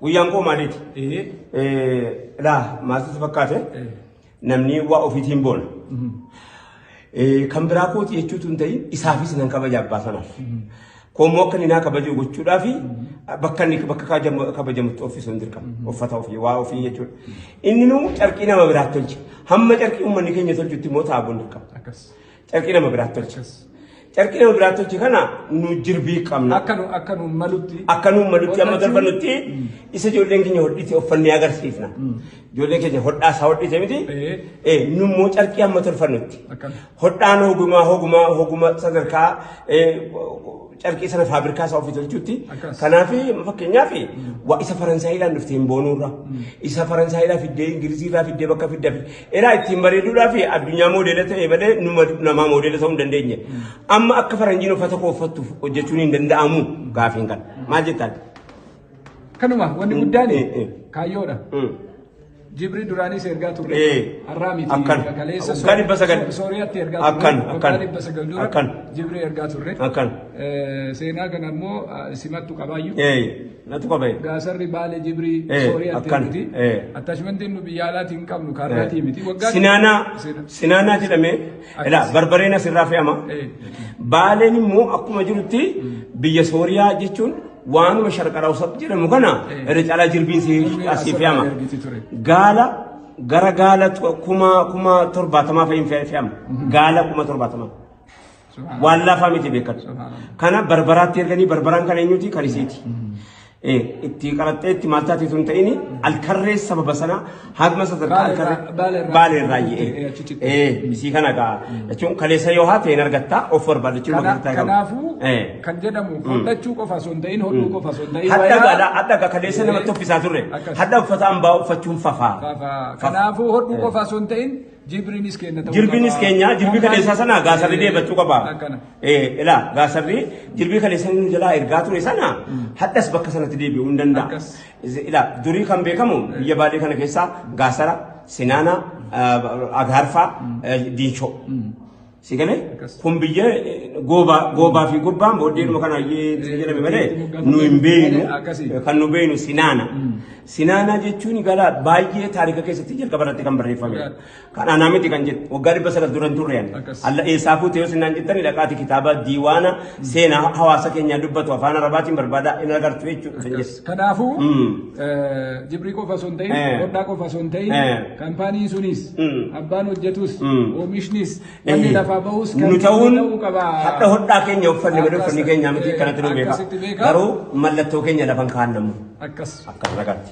Guyyaan koo maaliiti? Maasitti fakkaate namni waa ofiitiin boona. Kan biraa kooti jechuutu hin ta'in isaafis nan kabaja abbaa sanaaf. Koommoo akka inni naa kabajuu gochuudhaaf bakka inni kabajamutti ofiisu hin dirqama. Uffata ofii waa ofii jechuudha. Inni nu carqii nama biraatti tolche. Hamma carqii uummanni keenya tolchutti immoo taa'uun dirqama. Carqii nama biraatti tolche. Carqii nama biraatti tolche kana nu jirbii qabna. Akka nu malutti amma darbannutti isa ijoolleen keenya hodhite uffannee agarsiifna. Ijoolleen keenya hodhaa isaa hodhite miti. Nu immoo carqii amma tolfannutti. Hodhaan hoguma sadarkaa carqii sana faabirikaa isaa ofii tolchuutti. Kanaaf fakkeenyaaf waa isa Faransaayidhaan dhuftee hin boonuurra. Isa Faransaayidhaa fiddee Ingiliziirraa fiddee bakka fiddaa eraa ittiin bareeduudhaaf addunyaa moodeela ta'e malee namaa moodeela ta'uu hin dandeenye. Amma akka faranjiin uffata koo uffattuuf hojjechuun hin danda'amu gaafiin kan. Maal jettaan? Kanuma wanni guddaan kaayyoodha. Jibri duraanii ergaa turre. Har'aamiti. Kaleessa Sooriyaatti ergaa turre. Jibri ergaa turre. Seenaa kana immoo simattu qabaayyuu. Natu qabee. Gaasarri Baalee Jibri Sooriyaatti ergiti. Attachmentiin nu biyya alaatti hin qabnu kaarraatii miti. Sinaanaa jedhamee barbareen asirraa fe'ama. Baaleen immoo akkuma jirutti biyya Sooriyaa jechuun waanuma sharqara usab jedhamu kana irra caalaa jirbiin asii fe'ama. Gara gaala kuma 70 fa'iin fe'ama. Gaala kuma 70. Waan lafaa miti beekatu. Kana barbaraatti erganii barbaraan kan eenyuti kan isiiti. Itti qaraxxee itti maal taate sun ta'ini alkarree sababa sana hagma sadarkaa alkarree Baalee irraa yi'ee. Isii kana gaa jechuun kaleessa yoo haate hin argattaa of barbaadachuu magariisaa qabu. Kanaafuu kan jedhamu hodhachuu qofa osoo hin ta'in hodhuu qofa osoo hin ta'in. Hadda kaleessa namatti uffisaa turre. Hadda uffata hambaa uffachuun fafaa. Kanaafuu hodhuu qofa osoo hin ta'in Jibriinis keenya ta'uu qaba. Jibriinis keenya jirbii kaleessaa sana gaasarri deebachuu qaba. Gaasarri jirbii kaleessaa inni jalaa ergaa ture sana haddas bakka sanatti deebi'uu hin danda'a. Durii kan beekamu biyya Baalee kana keessaa gaasara, sinaana, agaarfaa, diinshoo. Sigale kun biyya goobaa fi gubbaan booddeedhuma kana jedhame malee nu hin beeknu kan nu beeknu sinaana. Sinaana jechuun gala baay'ee taarika keessatti jalqaba irratti kan barreeffame. Kan aanaa miti kan jedhu waggaa 900 dura turre ani. Alla eessaa fuutee yoo sinaan jettani dhaqaati kitaaba diiwaana seenaa hawaasa keenyaa dubbatu afaan arabaatiin barbaada hin agartu jechuudha. Kanaafuu Jibrii qofa osoo hin ta'in hodhaa qofa osoo hin ta'in kaampaaniin sunis abbaan hojjetus oomishnis wanni lafaa bahus nu ta'uun hadda hodhaa keenya uffanne malee uffanni keenya miti kanatti nu beeka. Garuu mallattoo keenya lafan kaa'annamu. Akkas. Akkas nagaatti.